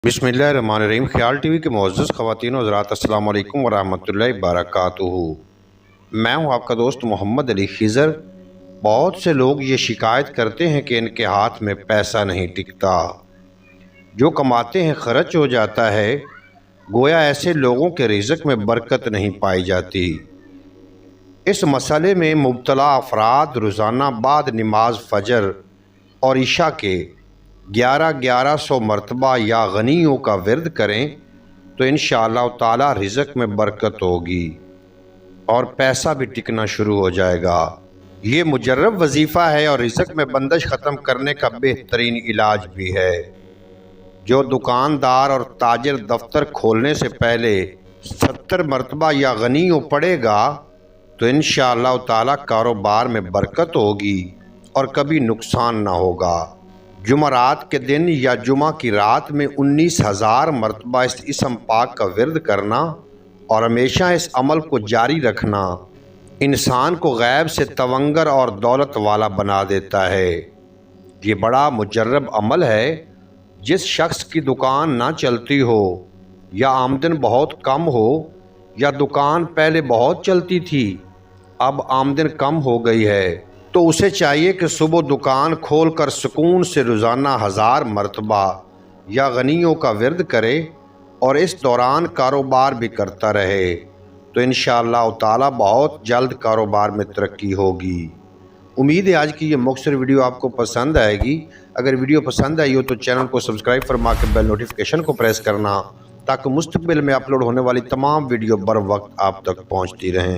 बिस्मिल्लाहिर्रहमानिर्रहीम। ख्याल टीवी के मुअज़्ज़ज़ ख़वातीन व हज़रात, अस्सलाम वालेकुम व रहमतुल्लाहि व बरकातुहू। मैं हूं आपका दोस्त मोहम्मद अली खिज़र। बहुत से लोग ये शिकायत करते हैं कि इनके हाथ में पैसा नहीं टिकता, जो कमाते हैं खर्च हो जाता है। गोया ऐसे लोगों के रिज़्क़ में बरकत नहीं पाई जाती। इस मसले में मुब्तला अफराद रोज़ाना बाद नमाज फ़जर और इशा के 1100 मरतबा या गनियों का विर्द करें तो इंशाअल्लाह ताला रिज़्क़ में बरकत होगी और पैसा भी टिकना शुरू हो जाएगा। ये मुजर्रब वजीफ़ा है और रिज़्क़ में बंदिश ख़त्म करने का बेहतरीन इलाज भी है। जो दुकानदार और ताजिर दफ्तर खोलने से पहले 70 मरतबा या गनियों पढ़ेगा तो इंशाअल्लाह ताला कारोबार में बरकत होगी और कभी नुकसान ना होगा। जुमरात के दिन या जुमा की रात में 19,000 मरतबा इस इसम पाक का विर्द करना और हमेशा इस अमल को जारी रखना इंसान को गैब से तवंगर और दौलत वाला बना देता है। ये बड़ा मुजर्रब अमल है। जिस शख्स की दुकान ना चलती हो या आमदन बहुत कम हो, या दुकान पहले बहुत चलती थी अब आमदन कम हो गई है, तो उसे चाहिए कि सुबह दुकान खोलकर सुकून से रोज़ाना 1000 मरतबा या गनियों का विर्द करे और इस दौरान कारोबार भी करता रहे, तो इंशाअल्लाह ताला बहुत जल्द कारोबार में तरक्की होगी। उम्मीद है आज की ये मुख्तसर वीडियो आपको पसंद आएगी। अगर वीडियो पसंद आई हो तो चैनल को सब्सक्राइब फरमा के बेल नोटिफिकेशन को प्रेस करना, ताकि मुस्तकबिल में अपलोड होने वाली तमाम वीडियो बर वक्त आप तक पहुँचती रहें।